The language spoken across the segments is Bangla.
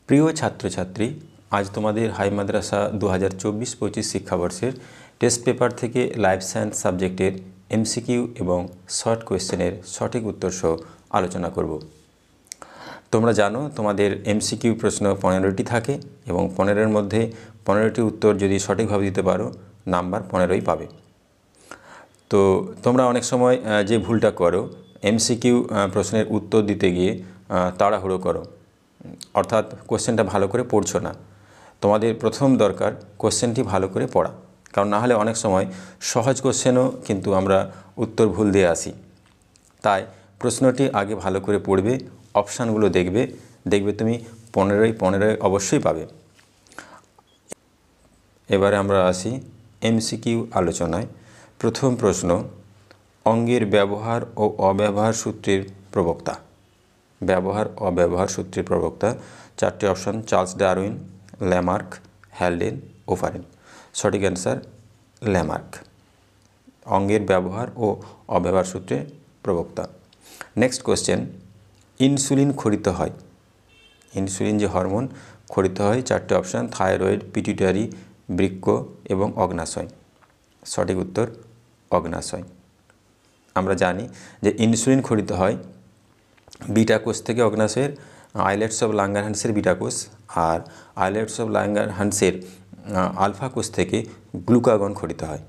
প্রিয় ছাত্রছাত্রী, আজ তোমাদের হাই মাদ্রাসা 2024-25 শিক্ষাবর্ষের টেস্ট পেপার থেকে লাইফ সায়েন্স সাবজেক্টের এমসিকিউ এবং শর্ট কোয়েশ্চেনের সঠিক উত্তর সহ আলোচনা করব। তোমরা জানো তোমাদের এমসিকিউ প্রশ্ন 15টি থাকে এবং 15-এর মধ্যে 15টি উত্তর যদি সঠিকভাবে দিতে পারো নাম্বার 15ই পাবে। তো তোমরা অনেক সময় যে ভুলটা করো, এমসিকিউ প্রশ্নের উত্তর দিতে গিয়ে তাড়াহুড়ো করো, অর্থাৎ কোশ্চেনটা ভালো করে পড়ছো না। তোমাদের প্রথম দরকার কোশ্চেনটি ভালো করে পড়া, কারণ না হলে অনেক সময় সহজ কোশ্চেনও কিন্তু আমরা উত্তর ভুল দিয়ে আসি। তাই প্রশ্নটি আগে ভালো করে পড়বে, অপশানগুলো দেখবে তুমি 15 অবশ্যই পাবে। এবারে আমরা আসি এমসিকিউ আলোচনায়। প্রথম প্রশ্ন, অঙ্গের ব্যবহার ও অব্যবহার সূত্রের প্রবক্তা। ব্যবহার অব্যবহার সূত্রের প্রবক্তা, 4টি option: Charles Darwin, Lamarck, Haldane, ovarian. সঠিক অ্যান্সার ল্যামার্ক, অঙ্গের ব্যবহার ও অব্যবহার সূত্রের প্রবক্তা। নেক্সট কোশ্চেন, ইনসুলিন খরিত হয়। ইনসুলিন যে হরমোন খরিত হয়, 4টি অপশান: থাইরয়েড, পিটুইটারি, বৃক্ক এবং অগ্নাশয়। সঠিক উত্তর অগ্নাশয়। আমরা জানি যে ইনসুলিন খরিত হয় বিটা কোষ থেকে অগ্নাশয়ের, আইলেটস অফ লাঙ্গারহান্সের বিটা কোষ, আর আইলেটস অফ লাঙ্গারহান্সের আলফা কোষ থেকে গ্লুকাগন খরিত হয়।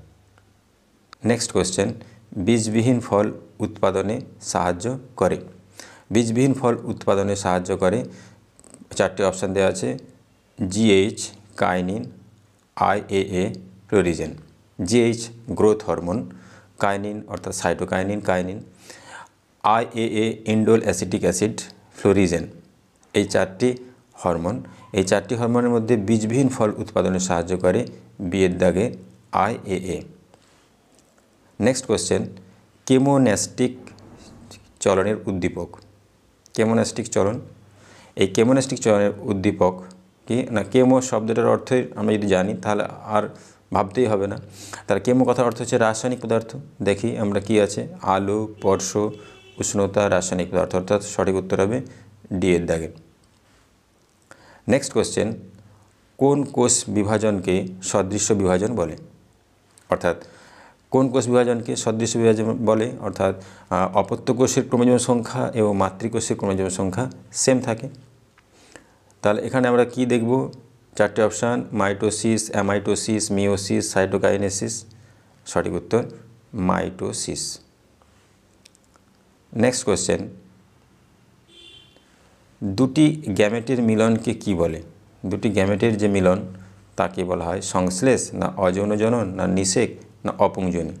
নেক্সট কোশ্চেন, বীজবিহীন ফল উৎপাদনে সাহায্য করে। বীজবিহীন ফল উৎপাদনে সাহায্য করে, 4টি অপশান দেওয়া আছে: GH, kinin, IAA, florigen. GH growth hormone, kinin অর্থাৎ cytokinin kinin, IAA indole acetic acid, florigen. এই 4টি হরমোন, এই 4টি হরমোনের মধ্যে বীজবিহীন ফল উৎপাদনে সাহায্য করে বিয়ের দাগে আইএএ। নেক্সট কোশ্চেন, কেমোন্যাস্টিক চলনের উদ্দীপক। কেমোন্যাস্টিক চলন, এই কেমোন্যাস্টিক চলনের উদ্দীপক কি না? কেমো শব্দটার অর্থই আমরা যদি জানি তাহলে আর ভাবতেই হবে না। তার কেমো কথার অর্থ হচ্ছে রাসায়নিক পদার্থ। দেখি আমরা কি আছে: আলো, স্পর্শ, উষ্ণতা, রাসায়নিক পদার্থ, অর্থাৎ সঠিক উত্তর হবে ডি এর দাগে। নেক্সট কোশ্চেন, কোন কোষ বিভাজনকে সদৃশ্য বিভাজন বলে? অর্থাৎ কোন কোষ বিভাজনকে সদৃশ্য বিভাজন বলে? অর্থাৎ অপত্য কোষের ক্রোমোজোম সংখ্যা এবং মাতৃকোষের ক্রোমোজোম সংখ্যা সেম থাকে। তাহলে এখানে আমরা কি দেখব? 4টি option: mitosis, amitosis, meiosis, cytokinesis. সঠিক উত্তর মাইটোসিস। নেক্সট কোশ্চেন, দুটি গ্যামেটের মিলনকে কি বলে? দুটি গ্যামেটের যে মিলন তাকে বলা হয় সংশ্লেষ, না অযৌন জনন, না নিষেক, না অপুংজনী।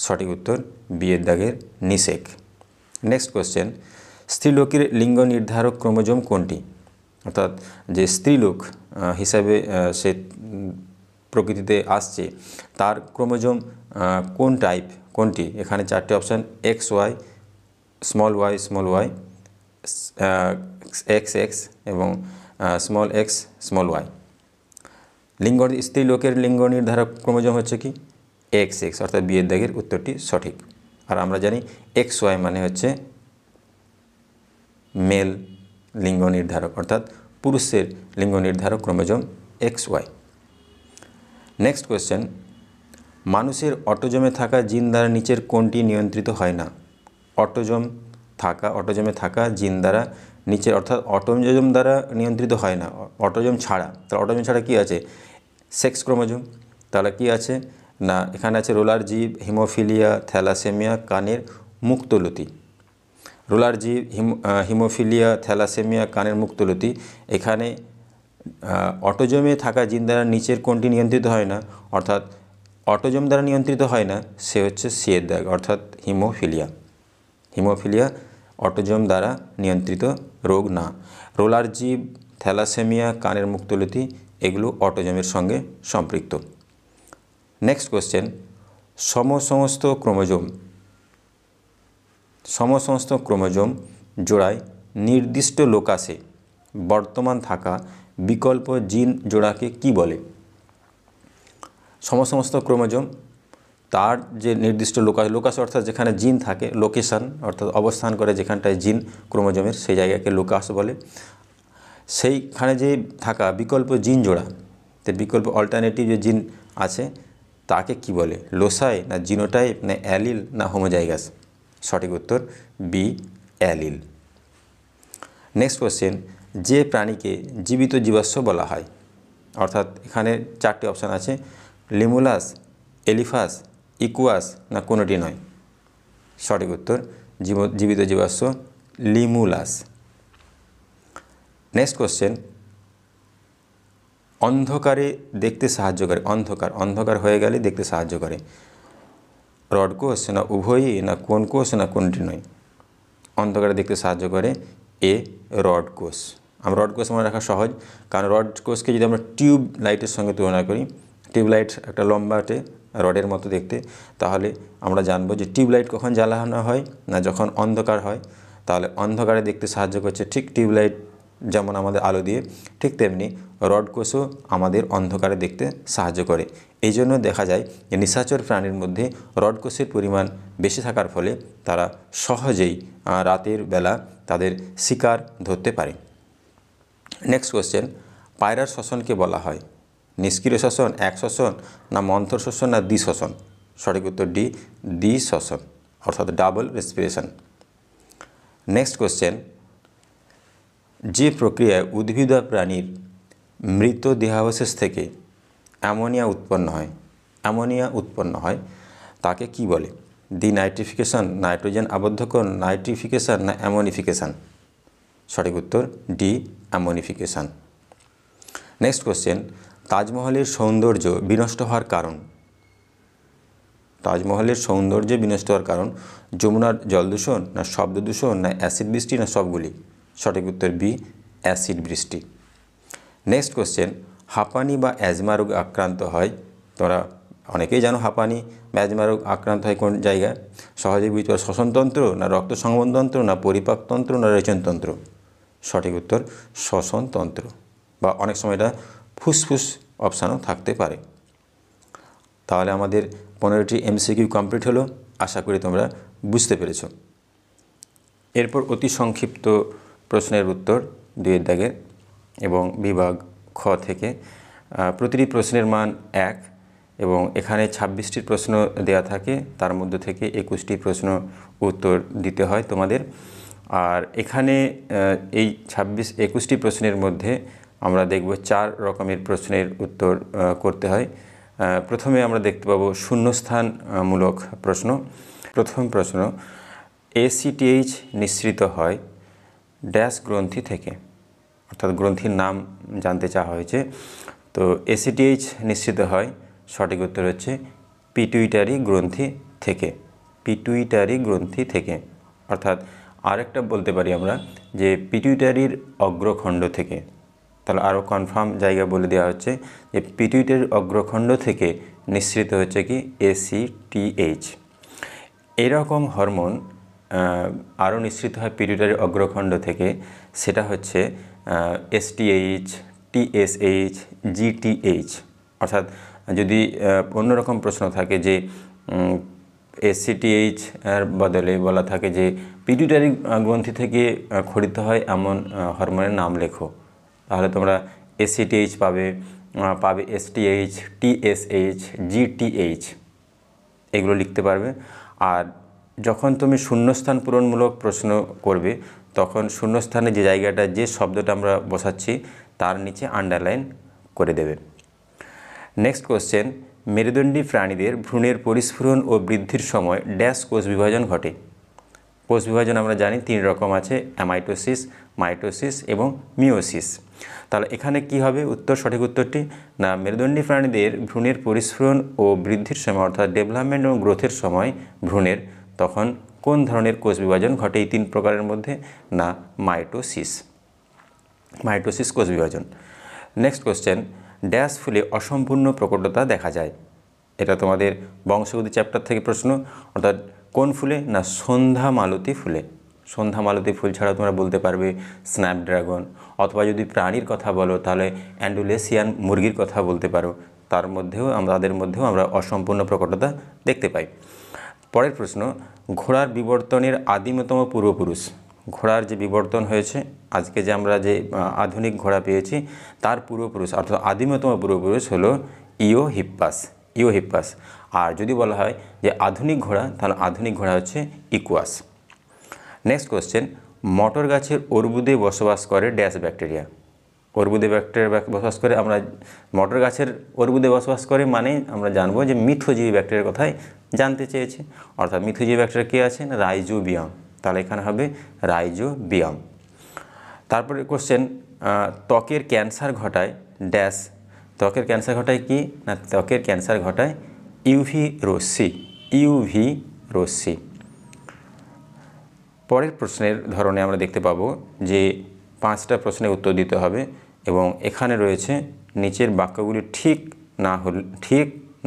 সঠিক উত্তর বি এর দাগের নিষেক। নেক্সট কোশ্চেন, স্ত্রীলোকের লিঙ্গ নির্ধারক ক্রোমোজোম কোনটি? অর্থাৎ যে স্ত্রীলোক হিসাবে সে প্রকৃতিতে আসছে তার ক্রোমোজোম কোন টাইপ, কোনটি? এখানে 4টি option: X Y, small Y, X X এবং স্মল এক্স, স্মল ওয়াই। স্ত্রীলোকের লিঙ্গ নির্ধারক ক্রোমোজোম হচ্ছে কি? এক্স এক্স, অর্থাৎ বি এর দাগের উত্তরটি সঠিক। আর আমরা জানি এক্স ওয়াই মানে হচ্ছে মেল লিঙ্গ নির্ধারক, অর্থাৎ পুরুষের লিঙ্গ নির্ধারক chromosome X Y. Next question, মানুষের অটোজমে থাকা জিন দ্বারা নিচের কোনটি নিয়ন্ত্রিত হয় না? অটোজমে থাকা জিন দ্বারা নিচের, অর্থাৎ অটোজম দ্বারা নিয়ন্ত্রিত হয় না, অটোজম ছাড়া। তাহলে অটোজম ছাড়া কি আছে? Sex chromosome. তাহলে কি আছে না? এখানে আছে রোলার জীব, হিমোফিলিয়া, থ্যালাসেমিয়া, কানের মুক্তলতি। রোলার জীব, হিমোফিলিয়া, থ্যালাসেমিয়া, কানের মুক্তলতি। এখানে অটোজমে থাকা জিন দ্বারা নিচের কোনটি নিয়ন্ত্রিত হয় না? অর্থাৎ অটোজম দ্বারা নিয়ন্ত্রিত হয় না, সে হচ্ছে সি এর দাগ, অর্থাৎ হিমোফিলিয়া। হিমোফিলিয়া অটোজম দ্বারা নিয়ন্ত্রিত রোগ না। রোলার জীব, থ্যালাসেমিয়া, কানের মুক্তলতি এগুলো অটোজমের সঙ্গে সম্পৃক্ত। নেক্সট কোশ্চেন, সমসমস্ত ক্রোমোজোম জোড়ায় নির্দিষ্ট লোকাসে বর্তমান থাকা বিকল্প জিন জোড়াকে কি বলে? সমস্ত ক্রোমোজোম তার যে নির্দিষ্ট লোকাস অর্থাৎ যেখানে জিন থাকে, লোকেশান অর্থাৎ অবস্থান করে যেখানটায় জিন ক্রোমোজোমের, সেই জায়গাকে লোকাস বলে। সেইখানে যে থাকা বিকল্প জিন জোড়া, তো বিকল্প অল্টারনেটিভ যে জিন আছে তাকে কি বলে? লোসাই না জিনোটাইপ না অ্যালিল না হোমোজাইগাস? সঠিক উত্তর বি অ্যালিল। নেক্সট কোশ্চেন, যে প্রাণীকে জীবিত জীবাশ্ম বলা হয়, অর্থাৎ এখানে 4টি অপশান আছে, লিমুলাস, এলিফাস, ইকুয়াস না কোনোটি নয়? সঠিক উত্তর জীবিত জীবাশ্ম লিমুলাস। নেক্সট কোশ্চেন, অন্ধকারে দেখতে সাহায্য করে, অন্ধকার হয়ে গেলে দেখতে সাহায্য করে, রড কোষ না উভয়ই না কোন কোষ না কোনটি নয়? অন্ধকারে দেখতে সাহায্য করে এ রড কোষ। আমরা রড কোষ মনে রাখা সহজ, কারণ রড কোষকে যদি আমরা টিউব লাইটের সঙ্গে তুলনা করি, টিউব লাইট একটা লম্বাটে রডের মতো দেখতে, তাহলে আমরা জানবো যে টিউব লাইট কখন জ্বালানো হয় না যখন অন্ধকার হয়। তাহলে অন্ধকারে দেখতে সাহায্য করছে ঠিক টিউব লাইট যেমন আমাদের আলো দিয়ে, ঠিক তেমনি রড কোষও আমাদের অন্ধকারে দেখতে সাহায্য করে। এই জন্য দেখা যায় যে নিশাচর প্রাণীর মধ্যে রড কোষের পরিমাণ বেশি থাকার ফলে তারা সহজেই রাতের বেলা তাদের শিকার ধরতে পারে। নেক্সট কোশ্চেন, পায়রার শ্বসনকে বলা হয় নিষ্ক্রিয় শ্বসন, এক শ্বসন না মন্থর শ্বসন না দ্বি শ্বসন? সঠিক উত্তর ডি দ্বি শ্বসন, অর্থাৎ ডাবল রেসপিরেশন। নেক্সট কোশ্চেন, যে প্রক্রিয়ায় উদ্ভিদ প্রাণীর মৃত দেহাবশেষ থেকে অ্যামোনিয়া উৎপন্ন হয় তাকে কি বলে? ডিনাইট্রিফিকেশন, নাইট্রোজেন আবদ্ধকরণ, নাইট্রিফিকেশন না অ্যামোনিফিকেশন? সঠিক উত্তর ডি অ্যামোনিফিকেশন। নেক্সট কোশ্চেন, তাজমহলের সৌন্দর্য বিনষ্ট হওয়ার কারণ, যমুনার জল দূষণ না শব্দ দূষণ না অ্যাসিড বৃষ্টি না সবগুলি? সঠিক উত্তর বি অ্যাসিড বৃষ্টি। নেক্সট কোশ্চেন, হাঁপানি বা অ্যাজমা রোগ আক্রান্ত হয়, তোমরা অনেকেই জানো হাঁপানি বা অ্যাজমা রোগ আক্রান্ত হয় কোন জায়গায়? সহজেই বুঝতে পারো, শ্বসনতন্ত্র না রক্ত সংবহনতন্ত্র না পরিপাকতন্ত্র না রেচনতন্ত্র? সঠিক উত্তর শ্বসনতন্ত্র, বা অনেক সময় এটা ফুসফুস অপশানও থাকতে পারে। তাহলে আমাদের 15টি এমসিকিউ কমপ্লিট হলো, আশা করি তোমরা বুঝতে পেরেছ। এরপর অতি সংক্ষিপ্ত প্রশ্নের উত্তর 2 দাগের এবং বিভাগ খ থেকে। প্রতিটি প্রশ্নের মান 1 এবং এখানে 26টি প্রশ্ন দেয়া থাকে, তার মধ্যে থেকে 21টি প্রশ্ন উত্তর দিতে হয় তোমাদের। আর এখানে এই 21টি প্রশ্নের মধ্যে আমরা দেখব 4 রকমের প্রশ্নের উত্তর করতে হয়। প্রথমে আমরা দেখতে পাবো শূন্যস্থানমূলক প্রশ্ন। প্রথম প্রশ্ন, ACTH নিঃসৃত হয় ড্যাশ গ্রন্থি থেকে, অর্থাৎ গ্রন্থির নাম জানতে চাওয়া হয়েছে। তো ACTH নিঃসৃত হয়, সঠিক উত্তর হচ্ছে পিটুইটারি গ্রন্থি থেকে। অর্থাৎ আরেকটা বলতে পারি আমরা যে পিটুইটারির অগ্রখণ্ড থেকে। তাহলে আরও কনফার্ম জায়গা বলে দেওয়া হচ্ছে যে পিটুইটারির অগ্রখণ্ড থেকে নিঃসৃত হচ্ছে কি ACTH। এরকম হরমোন আরও নিঃসৃত হয় পিটুইটারির অগ্রখণ্ড থেকে, সেটা হচ্ছে STH, TSH, GTH। অর্থাৎ যদি অন্যরকম প্রশ্ন থাকে যে ACTH এর বদলে বলা থাকে যে পিটুইটারি গ্রন্থি থেকে খরিত হয় এমন হরমোনের নাম লেখো, তাহলে তোমরা ACTH পাবে STH, TSH, GTH এগুলো লিখতে পারবে। আর যখন তুমি শূন্যস্থান পূরণমূলক প্রশ্ন করবে তখন শূন্যস্থানে যে জায়গাটা যে শব্দটা আমরা বসাচ্ছি তার নিচে আন্ডারলাইন করে দেবে। নেক্সট কোশ্চেন, মেরুদণ্ডী প্রাণীদের ভ্রূণের পরিস্ফুরণ ও বৃদ্ধির সময় ড্যাশ কোষ বিভাজন ঘটে? কোষ বিভাজন আমরা জানি 3 রকম আছে, অ্যামাইটোসিস, মাইটোসিস এবং মিওসিস। তাহলে এখানে কি হবে উত্তর? সঠিক উত্তরটি না, মেরুদণ্ডী প্রাণীদের ভ্রূণের পরিস্ফুরণ ও বৃদ্ধির সময় অর্থাৎ ডেভেলপমেন্ট এবং গ্রোথের সময় ভ্রূণের, তখন কোন ধরনের কোষ বিভাজন ঘটে এই 3 প্রকারের মধ্যে? না মাইটোসিস কোষ বিভাজন। নেক্সট কোশ্চেন, ড্যাশ ফুলে অসম্পূর্ণ প্রকটতা দেখা যায়? এটা তোমাদের বংশগতি চ্যাপ্টার থেকে প্রশ্ন। অর্থাৎ কোন ফুলে? না সন্ধ্যা মালতী ফুলে। সন্ধ্যা মালতী ফুল ছাড়াও তোমরা বলতে পারবে স্ন্যাপড্রাগন, অথবা যদি প্রাণীর কথা বলো তাহলে অ্যান্ডুলেসিয়ান মুরগির কথা বলতে পারো, তাদের মধ্যেও আমরা অসম্পূর্ণ প্রকটতা দেখতে পাই। পরের প্রশ্ন, ঘোড়ার বিবর্তনের আদিমতম পূর্বপুরুষ ঘোড়ার যে বিবর্তন হয়েছে, আজকে যে আমরা যে আধুনিক ঘোড়া পেয়েছি তার পূর্বপুরুষ অর্থাৎ আদিমতম পূর্বপুরুষ হলো ইওহিপ্পাস। আর যদি বলা হয় যে আধুনিক ঘোড়া, তাহলে আধুনিক ঘোড়া হচ্ছে ইকুয়াস। নেক্সট কোশ্চেন, মটর গাছের অর্বুদে বসবাস করে ড্যাশ ব্যাকটেরিয়া। অর্বুদে ব্যাকটেরিয়া বসবাস করে, আমরা মটর গাছের অর্বুদে বসবাস করে মানে আমরা জানবো যে মিথ্যজীবী ব্যাকটেরিয়ার কথাই জানতে চেয়েছে। অর্থাৎ মিথ্যজীবী ব্যাকটেরিয়া কে আছে? রাইজোবিয়াম। তাহলে এখানে হবে রাইজোবিয়াম। তারপরে কোশ্চেন, ত্বকের ক্যান্সার ঘটায় ড্যাশ। ত্বকের ক্যান্সার ঘটায় কি না? ত্বকের ক্যান্সার ঘটায় ইউভি রশ্মি। পরের প্রশ্নের ধরনে আমরা দেখতে পাবো যে 5টা প্রশ্নের উত্তর দিতে হবে এবং এখানে রয়েছে নিচের বাক্যগুলি ঠিক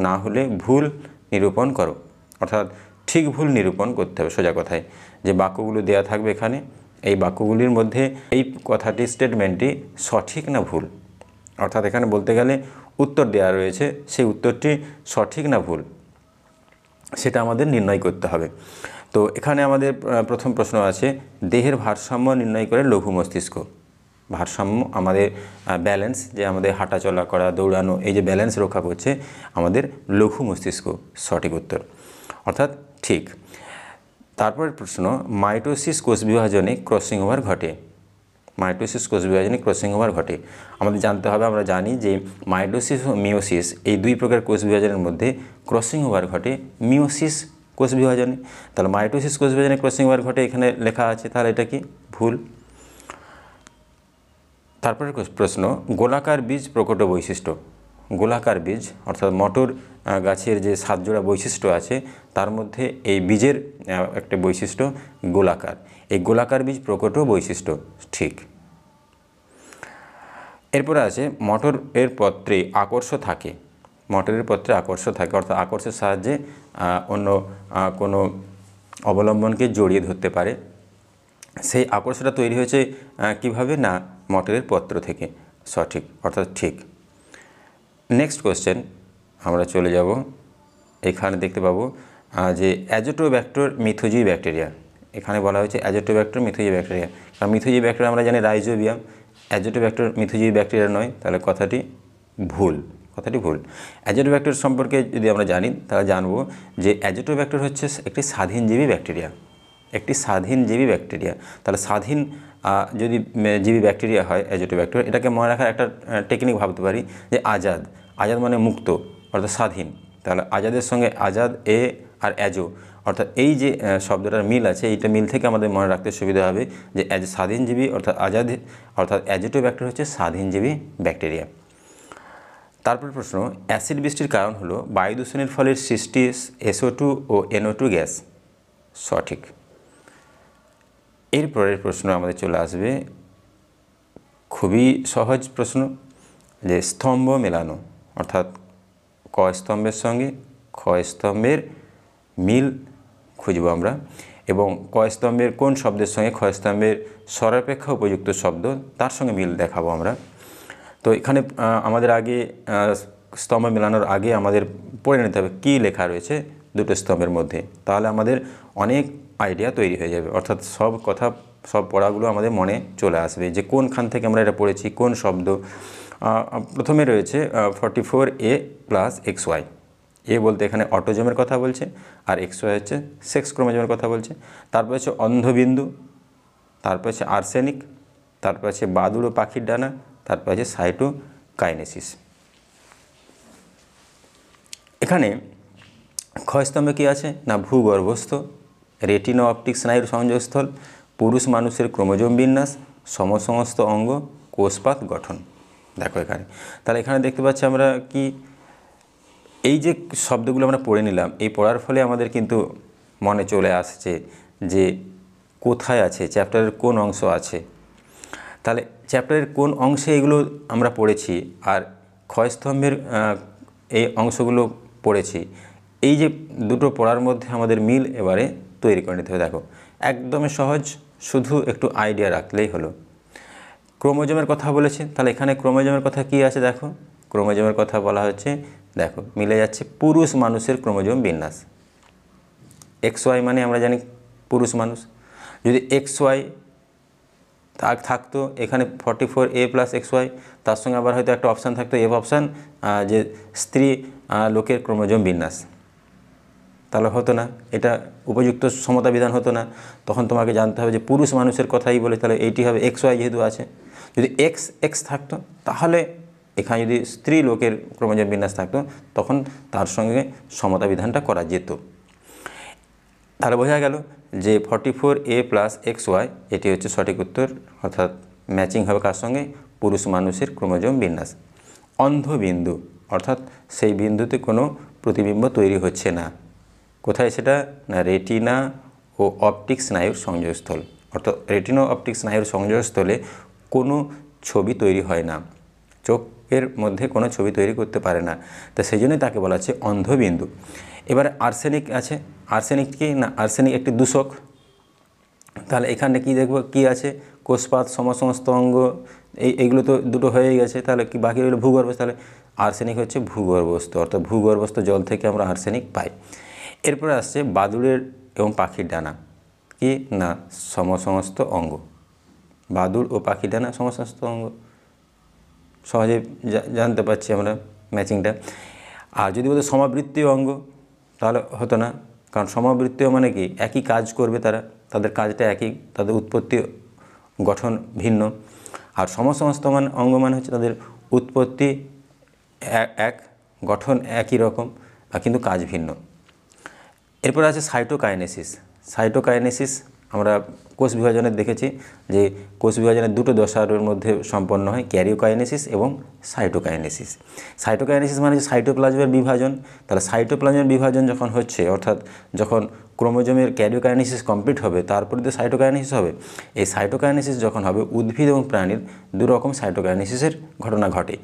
না হলে ভুল নিরূপণ করো। অর্থাৎ ঠিক ভুল নিরূপণ করতে হবে। সোজা কথায় যে বাক্যগুলো দেওয়া থাকবে এখানে, এই বাক্যগুলির মধ্যে এই কথাটি স্টেটমেন্টটি সঠিক না ভুল, অর্থাৎ এখানে বলতে গেলে উত্তর দেওয়া রয়েছে, সেই উত্তরটি সঠিক না ভুল সেটা আমাদের নির্ণয় করতে হবে। তো এখানে আমাদের প্রথম প্রশ্ন আছে, দেহের ভারসাম্য নির্ণয় করে লঘু মস্তিষ্ক। ভারসাম্য আমাদের ব্যালেন্স, যে আমাদের হাঁটা চলা করা, দৌড়ানো, এই যে ব্যালেন্স রক্ষা করছে আমাদের লঘু মস্তিষ্ক, সঠিক উত্তর অর্থাৎ ঠিক। তারপরের প্রশ্ন, মাইটোসিস কোষ বিভাজনে ক্রসিং ওভার ঘটে। মাইটোসিস কোষ বিভাজনে ক্রসিং ওভার ঘটে আমাদের জানতে হবে। আমরা জানি যে মাইটোসিস ও মিওসিস এই দুই প্রকার কোষ বিভাজনের মধ্যে ক্রসিং ওভার ঘটে মিওসিস কোষ বিভাজনে। তাহলে মাইটোসিস কোষ বিভাজনে ক্রসিং ওভার ঘটে এখানে লেখা আছে, তাহলে এটা কি ভুল। তারপরে প্রশ্ন, গোলাকার বীজ প্রকট বৈশিষ্ট্য। গোলাকার বীজ অর্থাৎ মটর গাছের যে 7 জোড়া বৈশিষ্ট্য আছে তার মধ্যে এই বীজের একটা বৈশিষ্ট্য গোলাকার। এই গোলাকার বীজ প্রকট বৈশিষ্ট্য, ঠিক। এরপরে আছে মটরের পত্রে আকর্ষ থাকে। মটরের পত্রে আকর্ষ থাকে অর্থাৎ আকর্ষের সাহায্যে অন্য কোনো অবলম্বনকে জড়িয়ে ধরতে পারে। সেই আকর্ষটা তৈরি হয়েছে কিভাবে? না মটরের পত্র থেকে, সঠিক অর্থাৎ ঠিক। নেক্সট কোশ্চেন আমরা চলে যাব, এখানে দেখতে পাবো যে অ্যাজোটোব্যাক্টর মিথোজীবী ব্যাকটেরিয়া। এখানে বলা হয়েছে অ্যাজোটোব্যাক্টর মিথোজীবী ব্যাকটেরিয়া, কারণ মিথোজীবী ব্যাকটেরিয়া আমরা জানি রাইজোবিয়াম, অ্যাজোটোব্যাক্টর মিথোজীবী ব্যাকটেরিয়া নয়, তাহলে কথাটি ভুল। অ্যাজোটোব্যাক্টর সম্পর্কে যদি আমরা জানি তাহলে জানবো যে অ্যাজোটোব্যাক্টর হচ্ছে একটি স্বাধীনজীবী ব্যাকটেরিয়া, তাহলে স্বাধীন যদি জীবী ব্যাকটেরিয়া হয় অ্যাজোটোব্যাক্টর, এটাকে মনে রাখার একটা টেকনিক ভাবতে পারি যে আজাদ মানে মুক্ত অর্থাৎ স্বাধীন। তাহলে আজাদের সঙ্গে আজাদ এ আর অ্যাজো অর্থাৎ এই যে শব্দটার মিল আছে, এইটা মিল থেকে আমাদের মনে রাখতে সুবিধা হবে যে স্বাধীনজীবী অর্থাৎ আজাদ অর্থাৎ অ্যাজোটোব্যাক্টর হচ্ছে স্বাধীনজীবী ব্যাকটেরিয়া। তারপর প্রশ্ন, অ্যাসিড বৃষ্টির কারণ হলো বায়ু দূষণের ফলে সৃষ্টি SO2 ও NO2 গ্যাস, সঠিক। এরপরের প্রশ্ন আমাদের চলে আসবে খুবই সহজ প্রশ্ন, যে স্তম্ভ মেলানো অর্থাৎ ক স্তম্ভের সঙ্গে খ স্তম্ভের মিল খুঁজব আমরা, এবং ক স্তম্ভের কোন শব্দের সঙ্গে খ স্তম্ভের সর্বাপেক্ষা উপযুক্ত শব্দ তার সঙ্গে মিল দেখাবো আমরা। তো এখানে আমাদের আগে স্তম্ভ মেলানোর আগে আমাদের পড়ে নিতে হবে কী লেখা রয়েছে দুটো স্তম্ভের মধ্যে, তাহলে আমাদের অনেক আইডিয়া তৈরি হয়ে যাবে, অর্থাৎ সব পড়াগুলো আমাদের মনে চলে আসবে যে কোনখান থেকে আমরা এটা পড়েছি, কোন শব্দ। প্রথমে রয়েছে 44A + XY। এ বলতে এখানে অটোজোমের কথা বলছে, আর XY হচ্ছে সেক্স ক্রোমোজোমের কথা বলছে। তারপর হচ্ছে অন্ধবিন্দু, তারপর হচ্ছে আর্সেনিক, তারপর হচ্ছে বাদুড় ও পাখির ডানা, তারপর হচ্ছে সাইটোকাইনেসিস। এখানে খ স্তম্ভে কী আছে না ভূগর্ভস্থ, রেটিনো অপটিক স্নায়ুর সংযোগস্থল, পুরুষ মানুষের ক্রোমোজোম বিন্যাস, সমস্ত অঙ্গ, কোষপাত গঠন। দেখো এখানে, তাহলে এখানে দেখতে পাচ্ছি আমরা কি এই যে শব্দগুলো আমরা পড়ে নিলাম, এই পড়ার ফলে আমাদের কিন্তু মনে চলে আসছে যে কোথায় আছে চ্যাপ্টারের কোন অংশ আছে। তাহলে চ্যাপ্টারের কোন অংশে এগুলো আমরা পড়েছি আর খ স্তম্ভের এই অংশগুলো পড়েছি, এই যে দুটো পড়ার মধ্যে আমাদের মিল এবারে তৈরি করে নিতে হবে। দেখো একদমই সহজ, শুধু একটু আইডিয়া রাখলেই হলো। ক্রোমোজোমের কথা বলেছে, তাহলে এখানে ক্রোমোজোমের কথা কি আছে দেখো, ক্রোমোজোমের কথা বলা হচ্ছে, দেখো মিলে যাচ্ছে পুরুষ মানুষের ক্রোমোজোম বিন্যাস। XY মানে আমরা জানি পুরুষ মানুষ, যদি XY থাকতো এখানে 44A প্লাস XY, তার সঙ্গে আবার হয়তো একটা অপশান থাকতো এফ অপশান, যে স্ত্রী লোকের ক্রোমোজোম বিন্যাস, তাহলে হতো না, এটা উপযুক্ত সমতা বিধান হতো না। তখন তোমাকে জানতে হবে যে পুরুষ মানুষের কথাই বলে, তাহলে এইটি হবে XY যেহেতু আছে। যদি XX থাকতো তাহলে এখানে যদি স্ত্রী লোকের ক্রোমোজোম বিন্যাস থাকতো তখন তার সঙ্গে সমতা বিধানটা করা যেত। তাহলে বোঝা গেল যে 44A প্লাস XY এটি হচ্ছে সঠিক উত্তর, অর্থাৎ ম্যাচিং হবে কার সঙ্গে, পুরুষ মানুষের ক্রোমোজোম বিন্যাস। অন্ধবিন্দু অর্থাৎ সেই বিন্দুতে কোনো প্রতিবিম্ব তৈরি হচ্ছে না, কোথায় সেটা, না রেটিনা ও অপটিক স্নায়ুর সংযোগস্থল, অর্থাৎ রেটিনা ও অপটিক স্নায়ুর সংযোগস্থলে কোনো ছবি তৈরি হয় না, চোখের মধ্যে কোনো ছবি তৈরি করতে পারে না, তো সেই জন্যই তাকে বলা হচ্ছে অন্ধবিন্দু। এবারে আর্সেনিক আছে, আর্সেনিক কি না, আর্সেনিক একটি দূষক। তাহলে এখানে কি দেখব, কি আছে, কোষপাত সমস্ত অঙ্গ, এইগুলো তো দুটো হয়েই গেছে, তাহলে কি বাকি রইল ভূগর্ভস্থ, তাহলে আর্সেনিক হচ্ছে ভূগর্ভস্থ, অর্থাৎ ভূগর্ভস্থ জল থেকে আমরা আর্সেনিক পাই। এরপরে আসছে বাদুড়ের এবং পাখির ডানা, কি না সমস্ত অঙ্গ, বাদুড় ও পাখির ডানা সমস্ত অঙ্গ, সহজে জানতে পারছি আমরা ম্যাচিংটা। আর যদি বলতে সমাবৃত্তীয় অঙ্গ তাহলে হতো না, কারণ সমাবৃত্তীয় মানে কি, একই কাজ করবে তারা, তাদের কাজটা একই, তাদের উৎপত্তি গঠন ভিন্ন। আর সমস্ত মানে অঙ্গ মানে হচ্ছে তাদের উৎপত্তি এক, গঠন একই রকম, কিন্তু কাজ ভিন্ন। এরপর আছে সাইটোকাইনেসিস। সাইটোকাইনেসিস আমরা কোষ বিভাজনে দেখেছি যে কোষ বিভাজনের দুটো দশার মধ্যে সম্পন্ন হয়, ক্যারিওকাইনেসিস এবং সাইটোকাইনেসিস। সাইটোকাইনেসিস মানে সাইটোপ্লাজমের বিভাজন, তাহলে সাইটোপ্লাজমের বিভাজন যখন হচ্ছে, অর্থাৎ যখন ক্রোমোজোমের ক্যারিওকাইনেসিস কমপ্লিট হবে তারপরে তো সাইটোকাইনেসিস হবে। এই সাইটোকাইনেসিস যখন হবে উদ্ভিদ এবং প্রাণীর দুরকম সাইটোকাইনেসিসের ঘটনা ঘটে।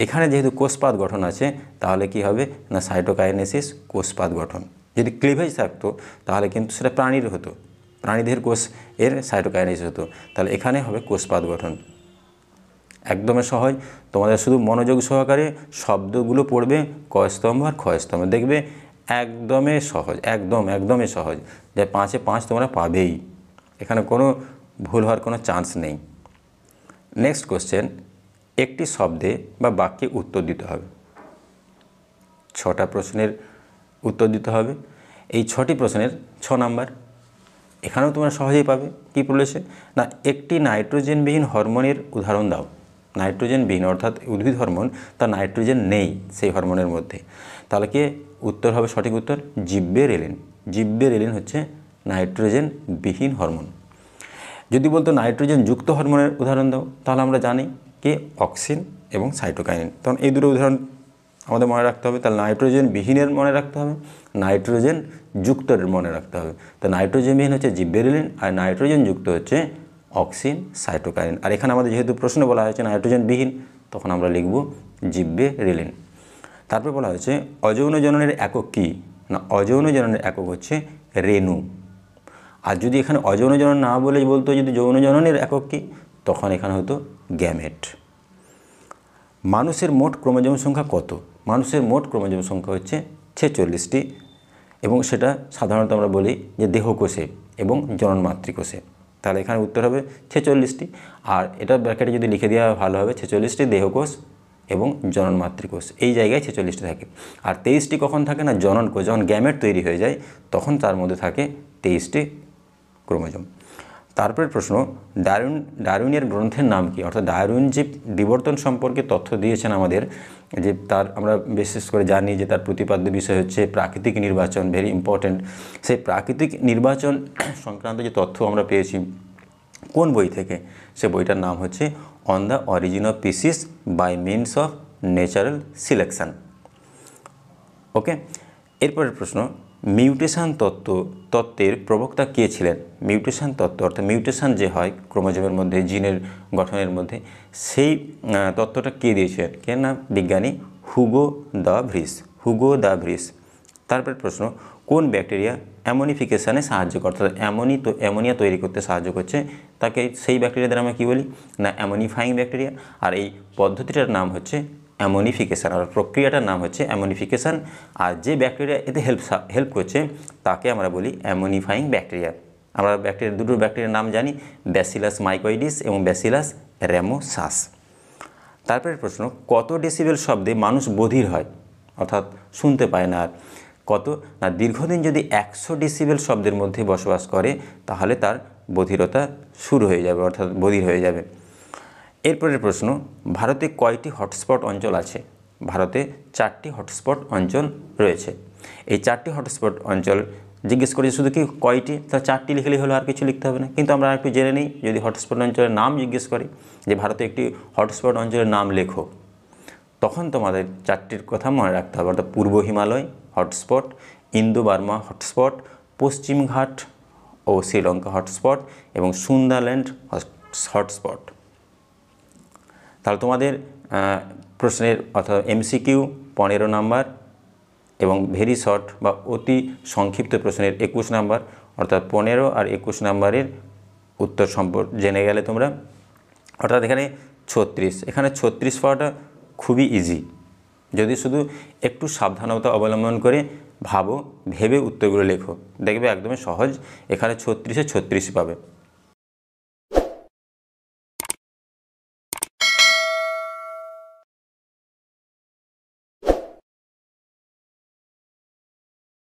এখানে যেহেতু কোষপাত গঠন আছে তাহলে কি হবে না সাইটোকাইনেসিস কোষপাত গঠন। যদি ক্লিভেজ থাকতো তাহলে কিন্তু সেটা প্রাণীর হতো, প্রাণীদের কোষ এর সাইটোকাইনেসিস হতো, তাহলে এখানে হবে কোষপাত গঠন। একদমই সহজ, তোমাদের শুধু মনোযোগ সহকারে শব্দগুলো পড়বে, ক স্তম্ভ আর খ স্তম্ভ, দেখবে একদমই সহজ, একদমই সহজ, যে 5-এ 5 তোমরা পাবেই, এখানে কোনো ভুল হওয়ার কোনো চান্স নেই। নেক্সট কোশ্চেন, একটি শব্দে বা বাক্যে উত্তর দিতে হবে। 6টা প্রশ্নের উত্তর দিতে হবে। এই 6টি প্রশ্নের 6 নাম্বার, এখানেও তোমরা সহজেই পাবে। কি বলেছে না, একটি নাইট্রোজেনবিহীন হরমোনের উদাহরণ দাও। নাইট্রোজেনবিহীন অর্থাৎ উদ্ভিদ হরমোন, তার নাইট্রোজেন নেই সেই হরমোনের মধ্যে, তাহলে কি উত্তর হবে, সঠিক উত্তর জিব্বেরেলিন। জিব্বেরেলিন হচ্ছে নাইট্রোজেনবিহীন হরমোন। যদি বলতো নাইট্রোজেন যুক্ত হরমোনের উদাহরণ দাও, তাহলে আমরা জানি কি অক্সিন এবং সাইটোকাইনিন, তখন এই দুটো উদাহরণ আমাদের মনে রাখতে হবে। তাহলে নাইট্রোজেন বিহীনের মনে রাখতে হবে, নাইট্রোজেন যুক্তের মনে রাখতে হবে। তো নাইট্রোজেন বিহীন হচ্ছে জিব্বেরেলিন আর নাইট্রোজেন যুক্ত হচ্ছে অক্সিন সাইটোকাইনিন। আর এখানে আমাদের যেহেতু প্রশ্ন বলা হয়েছে নাইট্রোজেন বিহীন, তখন আমরা লিখব জিব্বেরেলিন। তারপর বলা হয়েছে অযৌন জননের একক কী না, অযৌন জননের একক হচ্ছে রেণু। আর যদি এখানে অযৌন জনন না বলে বলতো যদি যৌন জননের একক কী, তখন এখানে হতো গ্যামেট। মানুষের মোট ক্রোমোজোম সংখ্যা কত? মানুষের মোট ক্রোমোজোম সংখ্যা হচ্ছে 46টি, এবং সেটা সাধারণত আমরা বলি যে দেহকোষে এবং জনন মাতৃকোষে। তাহলে এখানে উত্তর হবে 46টি, আর এটা ব্র্যাকেটে যদি লিখে দেওয়া ভালো হবে 46টি দেহকোষ এবং জনন মাতৃকোষ, এই জায়গায় 46টি থাকে। আর 23টি কখন থাকে না, জনন কোষ, যখন গ্যামেট তৈরি হয়ে যায় তখন তার মধ্যে থাকে 23টি ক্রোমোজোম। তারপরের প্রশ্ন, ডারউইনের গ্রন্থের নাম কি? অর্থাৎ ডারউইন যে বিবর্তন সম্পর্কে তথ্য দিয়েছেন আমাদের, যে তার আমরা বিশেষ করে জানি যে তার প্রতিপাদ্য বিষয় হচ্ছে প্রাকৃতিক নির্বাচন, ভেরি ইম্পর্ট্যান্ট। সেই প্রাকৃতিক নির্বাচন সংক্রান্ত যে তথ্য আমরা পেয়েছি কোন বই থেকে, সে বইটার নাম হচ্ছে on the origin of species by means of natural selection. Okay, এরপরের প্রশ্ন, মিউটেশন তত্ত্বের প্রবক্তা কে ছিলেন? মিউটেশন তত্ত্ব অর্থাৎ মিউটেশন যে হয় ক্রোমোজোমের মধ্যে, জিনের গঠনের মধ্যে, সেই তত্ত্বটা কে দিয়েছিলেন? কে না, বিজ্ঞানী Hugo the Vries. Hugo the Vries. তারপর প্রশ্ন, কোন ব্যাকটেরিয়া অ্যামোনিফিকেশানে সাহায্য করে? অর্থাৎ অ্যামোনিয়া তৈরি করতে সাহায্য করছে, তাকে সেই ব্যাকটেরিয়াদের আমরা কী বলি না, অ্যামোনিফাইং ব্যাকটেরিয়া। আর এই পদ্ধতিটার নাম হচ্ছে অ্যামোনিফিকেশান, আর প্রক্রিয়াটার নাম হচ্ছে অ্যামোনিফিকেশান। আর যে ব্যাকটেরিয়া এতে হেল্প করছে তাকে আমরা বলি অ্যামোনিফাইং ব্যাকটেরিয়া। আমরা দুটো ব্যাকটেরিয়ার নাম জানি, ব্যাসিলাস মাইকোইডিস এবং ব্যাসিলাস র্যামোসাস। তারপরের প্রশ্ন, কত ডেসিবেল শব্দে মানুষ বধির হয়, অর্থাৎ শুনতে পায় না? আর কত না, দীর্ঘদিন যদি 100 ডেসিবেল শব্দের মধ্যে বসবাস করে তাহলে তার বধিরতা শুরু হয়ে যাবে, অর্থাৎ বধির হয়ে যাবে। এরপরের প্রশ্ন, ভারতে কয়টি হটস্পট অঞ্চল আছে? ভারতে 4টি হটস্পট অঞ্চল রয়েছে। এই 4টি হটস্পট অঞ্চল জিজ্ঞেস করেছে শুধু কি কয়টি, তা 4টি লিখলেই হলো, আর কিছু লিখতে হবে না। কিন্তু আমরা একটু জেনে নিই, যদি হটস্পট অঞ্চলের নাম জিজ্ঞেস করে যে ভারতে একটি হটস্পট অঞ্চলের নাম লেখো, তখন তোমাদের 4টির কথা মনে রাখতে হবে, অর্থাৎ পূর্ব Himalaya hotspot, Indo Burma hotspot, পশ্চিম ঘাট ও শ্রীলঙ্কা হটস্পট এবং সুন্দারল্যান্ড হটস্পট। তাহলে তোমাদের প্রশ্নের অর্থাৎ MCQ 15 নাম্বার এবং ভেরি শর্ট বা অতি সংক্ষিপ্ত প্রশ্নের 21 নাম্বার, অর্থাৎ 15 আর 21 নাম্বারের উত্তর সম্পর্কে জেনে গেলে তোমরা। অর্থাৎ এখানে 36, এখানে 36 পাওয়াটা খুবই ইজি, যদি শুধু একটু সাবধানতা অবলম্বন করে ভেবে উত্তরগুলো লেখো, দেখবে একদমই সহজ। এখানে 36-এ 36 পাবে।